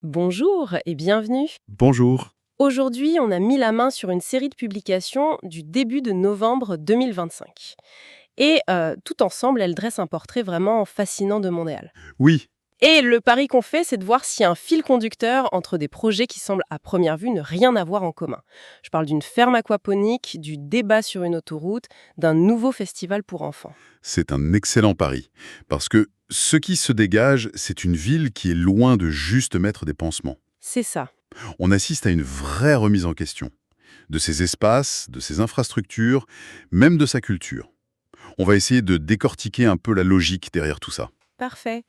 Bonjour et bienvenue. Bonjour. Aujourd'hui, on a mis la main sur une série de publications du début de novembre 2025. Et tout ensemble, elles dressent un portrait vraiment fascinant de Montréal. Oui, Et le pari qu'on fait, c'est de voir s'il y a un fil conducteur entre des projets qui semblent à première vue ne rien avoir en commun. Je parle d'une ferme aquaponique, du débat sur une autoroute, d'un nouveau festival pour enfants. c'est un excellent pari. Parce que ce qui se dégage, c'est une ville qui est loin de juste mettre des pansements. C'est ça. On assiste à une vraie remise en question. De ses espaces, de ses infrastructures, même de sa culture. On va essayer de décortiquer un peu la logique derrière tout ça. Parfait.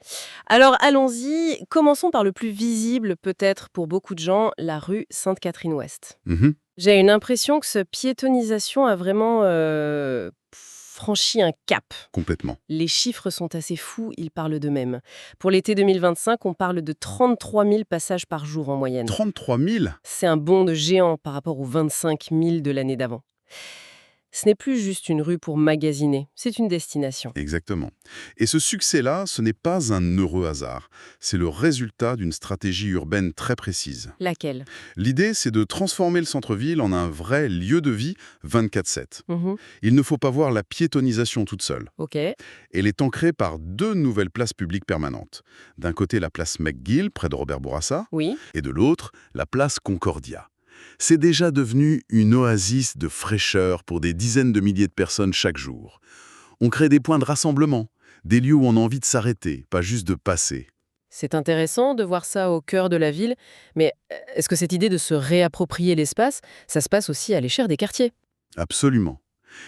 Alors allons-y, commençons par le plus visible peut-être pour beaucoup de gens, la rue Sainte-Catherine-Ouest. Mhm, J'ai une impression que cette piétonisation a vraiment franchi un cap. complètement. Les chiffres sont assez fous, ils parlent d'eux-mêmes. Pour l'été 2025, on parle de 33 000 passages par jour en moyenne. 33 000. C'est un bond de géant par rapport aux 25 000 de l'année d'avant. Ce n'est plus juste une rue pour magasiner, c'est une destination. Exactement. Et ce succès-là, ce n'est pas un heureux hasard. C'est le résultat d'une stratégie urbaine très précise. Laquelle? L'idée, c'est de transformer le centre-ville en un vrai lieu de vie 24/7. Mhm. Il ne faut pas voir la piétonisation toute seule. Ok. Elle est ancrée par deux nouvelles places publiques permanentes. D'un côté, la place McGill, près de Robert Bourassa, Oui. et de l'autre, la place Concordia. C'est déjà devenu une oasis de fraîcheur pour des dizaines de milliers de personnes chaque jour. On crée des points de rassemblement, des lieux où on a envie de s'arrêter, pas juste de passer. C'est intéressant de voir ça au cœur de la ville, mais est-ce que cette idée de se réapproprier l'espace, ça se passe aussi à l'échelle des quartiers? Absolument.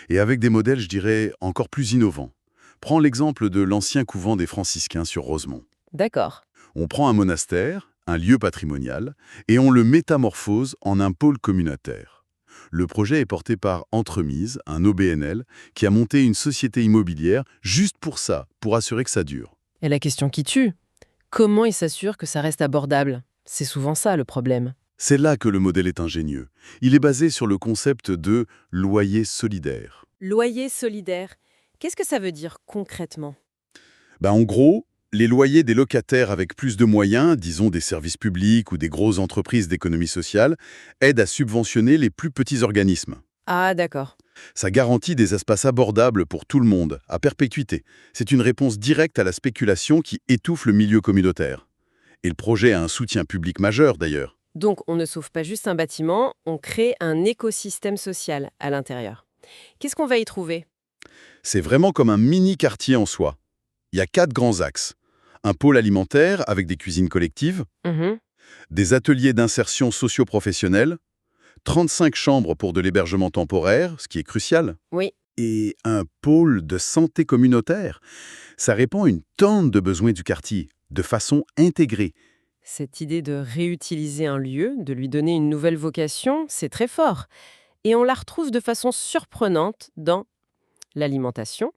Et avec des modèles, je dirais, encore plus innovants. Prends l'exemple de l'ancien couvent des franciscains sur Rosemont. D'accord. On prend un monastère, un lieu patrimonial, et on le métamorphose en un pôle communautaire. Le projet est porté par Entremise, un OBNL, qui a monté une société immobilière juste pour ça, pour assurer que ça dure. Et la question qui tue, comment ils s'assurent que ça reste abordable? C'est souvent ça le problème. C'est là que le modèle est ingénieux. Il est basé sur le concept de loyer solidaire. Loyer solidaire, qu'est-ce que ça veut dire concrètement? En gros, les loyers des locataires avec plus de moyens, disons des services publics ou des grosses entreprises d'économie sociale, aident à subventionner les plus petits organismes. Ah d'accord. Ça garantit des espaces abordables pour tout le monde, à perpétuité. C'est une réponse directe à la spéculation qui étouffe le milieu communautaire. Et le projet a un soutien public majeur, d'ailleurs. Donc on ne sauve pas juste un bâtiment, on crée un écosystème social à l'intérieur. Qu'est-ce qu'on va y trouver? C'est vraiment comme un mini-quartier en soi. Il y a 4 grands axes. Un pôle alimentaire avec des cuisines collectives, Mhm. des ateliers d'insertion socio-professionnelle, 35 chambres pour de l'hébergement temporaire, ce qui est crucial, Oui. et un pôle de santé communautaire. Ça répond à une tonne de besoins du quartier, de façon intégrée. Cette idée de réutiliser un lieu, de lui donner une nouvelle vocation, c'est très fort. Et on la retrouve de façon surprenante dans l'alimentation.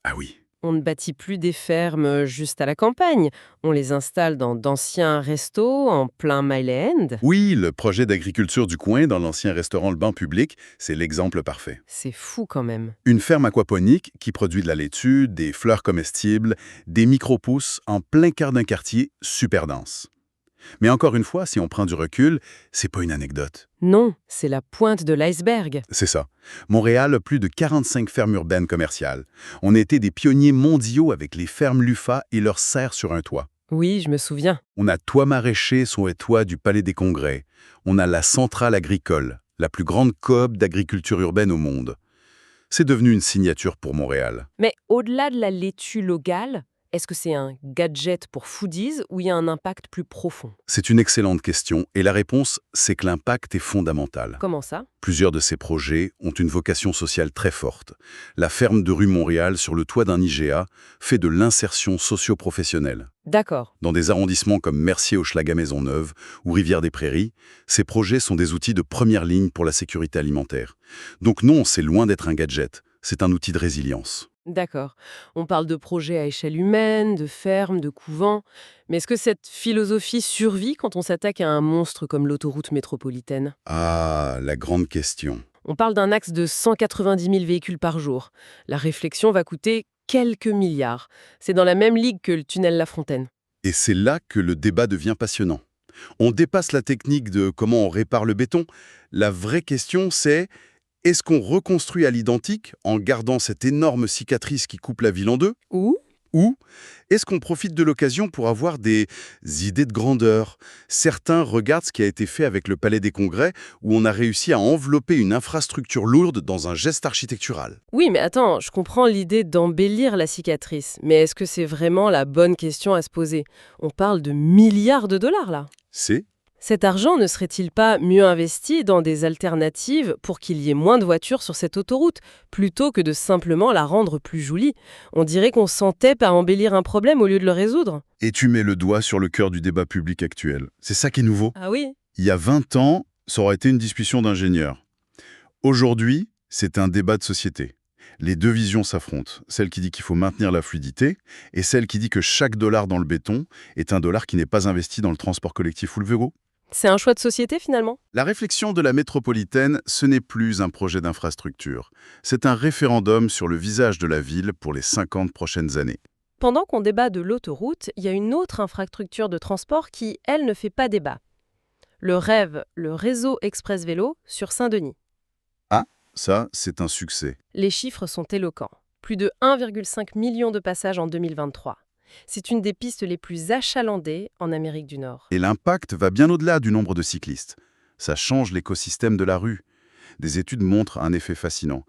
Ah oui. On ne bâtit plus des fermes juste à la campagne. On les installe dans d'anciens restos en plein Mile End. Oui, le projet d'agriculture du coin dans l'ancien restaurant Le Banc Public, c'est l'exemple parfait. C'est fou quand même. Une ferme aquaponique qui produit de la laitue, des fleurs comestibles, des micro-pousses en plein cœur d'un quartier super dense. Mais encore une fois, si on prend du recul, c'est pas une anecdote. Non, c'est la pointe de l'iceberg. C'est ça. Montréal a plus de 45 fermes urbaines commerciales. On a été des pionniers mondiaux avec les fermes LUFA et leurs serres sur un toit. Oui, je me souviens. On a Toit Maraîcher sur les toits du Palais des Congrès. On a la Centrale Agricole, la plus grande coop d'agriculture urbaine au monde. C'est devenu une signature pour Montréal. Mais au-delà de la laitue locale, est-ce que c'est un gadget pour foodies ou il y a un impact plus profond? C'est une excellente question et la réponse, c'est que l'impact est fondamental. Comment ça? Plusieurs de ces projets ont une vocation sociale très forte. La ferme de rue Montréal sur le toit d'un IGA fait de l'insertion socio-professionnelle. D'accord. Dans des arrondissements comme Mercier-Hochelaga-Maisonneuve ou Rivière-des-Prairies, ces projets sont des outils de première ligne pour la sécurité alimentaire. Donc non, c'est loin d'être un gadget, c'est un outil de résilience. D'accord. On parle de projets à échelle humaine, de fermes, de couvents. Mais est-ce que cette philosophie survit quand on s'attaque à un monstre comme l'autoroute métropolitaine? Ah, la grande question. On parle d'un axe de 190 000 véhicules par jour. La réflexion va coûter quelques milliards. C'est dans la même ligue que le tunnel La Fontaine. Et c'est là que le débat devient passionnant. On dépasse la technique de comment on répare le béton. La vraie question, c'est est-ce qu'on reconstruit à l'identique en gardant cette énorme cicatrice qui coupe la ville en deux? Ou Ou est-ce qu'on profite de l'occasion pour avoir des idées de grandeur? Certains regardent ce qui a été fait avec le Palais des Congrès, où on a réussi à envelopper une infrastructure lourde dans un geste architectural. oui, mais attends, je comprends l'idée d'embellir la cicatrice, mais est-ce que c'est vraiment la bonne question à se poser? On parle de milliards de dollars là. C'est Cet argent ne serait-il pas mieux investi dans des alternatives pour qu'il y ait moins de voitures sur cette autoroute, plutôt que de simplement la rendre plus jolie? On dirait qu'on s'entête à embellir un problème au lieu de le résoudre. Et tu mets le doigt sur le cœur du débat public actuel. C'est ça qui est nouveau. Ah oui? Il y a 20 ans, ça aurait été une discussion d'ingénieurs. Aujourd'hui, c'est un débat de société. Les deux visions s'affrontent. Celle qui dit qu'il faut maintenir la fluidité et celle qui dit que chaque dollar dans le béton est un dollar qui n'est pas investi dans le transport collectif ou le vélo. C'est un choix de société finalement? La réflexion de la métropolitaine, ce n'est plus un projet d'infrastructure. C'est un référendum sur le visage de la ville pour les 50 prochaines années. Pendant qu'on débat de l'autoroute, il y a une autre infrastructure de transport qui, elle, ne fait pas débat. Le rêve, le réseau express vélo sur Saint-Denis. Ah, ça, c'est un succès. Les chiffres sont éloquents. Plus de 1,5 million de passages en 2023. C'est une des pistes les plus achalandées en Amérique du Nord. Et l'impact va bien au-delà du nombre de cyclistes. Ça change l'écosystème de la rue. Des études montrent un effet fascinant.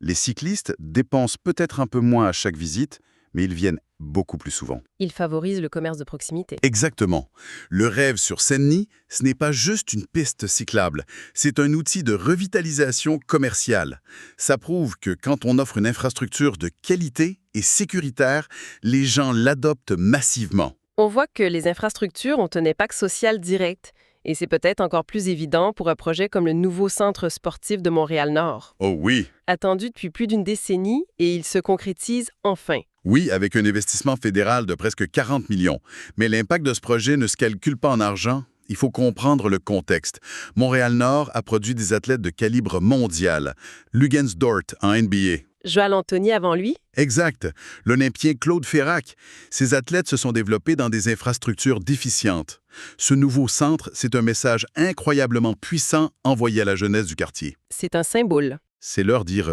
Les cyclistes dépensent peut-être un peu moins à chaque visite, mais ils viennent beaucoup plus souvent. Il favorise le commerce de proximité. Exactement. Le rêve sur Seine-Nid, ce n'est pas juste une piste cyclable, c'est un outil de revitalisation commerciale. Ça prouve que quand on offre une infrastructure de qualité et sécuritaire, les gens l'adoptent massivement. On voit que les infrastructures ont un impact social direct. Et c'est peut-être encore plus évident pour un projet comme le nouveau centre sportif de Montréal-Nord. Oh oui. Attendu depuis plus d'une décennie et il se concrétise enfin. Oui, avec un investissement fédéral de presque 40 millions. Mais l'impact de ce projet ne se calcule pas en argent. Il faut comprendre le contexte. Montréal-Nord a produit des athlètes de calibre mondial. Lugens-Dort en NBA. Joël Anthony avant lui? Exact. L'Olympien Claude Ferrac. Ces athlètes se sont développés dans des infrastructures déficientes. Ce nouveau centre, c'est un message incroyablement puissant envoyé à la jeunesse du quartier. C'est un symbole. C'est leur dire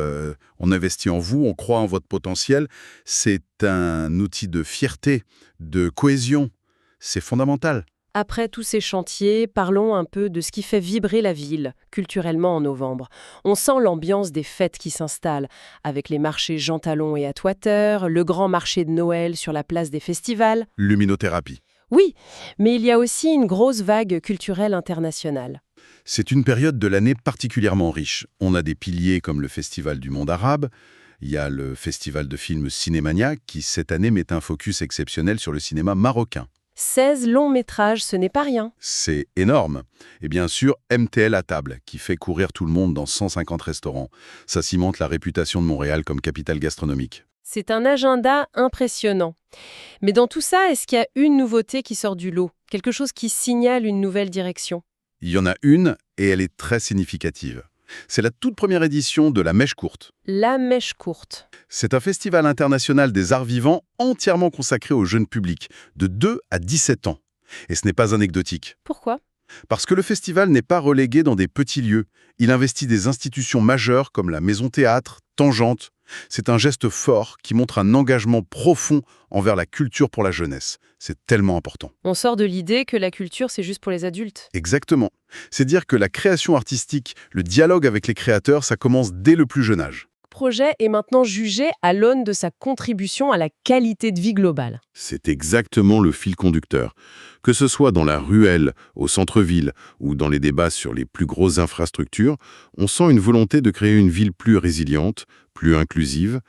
on investit en vous, on croit en votre potentiel. C'est un outil de fierté, de cohésion. C'est fondamental. Après tous ces chantiers, parlons un peu de ce qui fait vibrer la ville, culturellement en novembre. On sent l'ambiance des fêtes qui s'installent, avec les marchés Jean Talon et Atwater, le grand marché de Noël sur la place des festivals. Luminothérapie. Oui, mais il y a aussi une grosse vague culturelle internationale. C'est une période de l'année particulièrement riche. On a des piliers comme le Festival du monde arabe. Il y a le festival de films Cinémania qui, cette année, met un focus exceptionnel sur le cinéma marocain. 16 longs métrages, ce n'est pas rien. C'est énorme. Et bien sûr, MTL à table, qui fait courir tout le monde dans 150 restaurants. Ça cimente la réputation de Montréal comme capitale gastronomique. C'est un agenda impressionnant. Mais dans tout ça, est-ce qu'il y a une nouveauté qui sort du lot? Quelque chose qui signale une nouvelle direction? Il y en a une, et elle est très significative. C'est la toute première édition de la Mèche Courte. La Mèche Courte. C'est un festival international des arts vivants entièrement consacré au jeune public, de 2 à 17 ans. Et ce n'est pas anecdotique. Pourquoi? Parce que le festival n'est pas relégué dans des petits lieux. Il investit des institutions majeures comme la Maison Théâtre, Tangente. C'est un geste fort qui montre un engagement profond envers la culture pour la jeunesse. C'est tellement important. On sort de l'idée que la culture, c'est juste pour les adultes. Exactement. C'est dire que la création artistique, le dialogue avec les créateurs, ça commence dès le plus jeune âge. Le projet est maintenant jugé à l'aune de sa contribution à la qualité de vie globale. C'est exactement le fil conducteur. Que ce soit dans la ruelle, au centre-ville ou dans les débats sur les plus grosses infrastructures, on sent une volonté de créer une ville plus résiliente, plus inclusive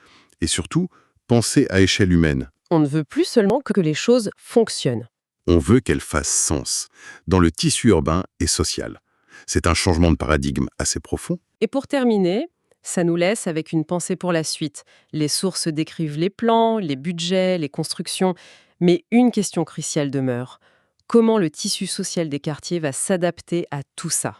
et surtout pensée à échelle humaine. On ne veut plus seulement que les choses fonctionnent. On veut qu'elles fassent sens dans le tissu urbain et social. C'est un changement de paradigme assez profond. Et pour terminer, ça nous laisse avec une pensée pour la suite. Les sources décrivent les plans, les budgets, les constructions. Mais une question cruciale demeure. Comment le tissu social des quartiers va s'adapter à tout ça ?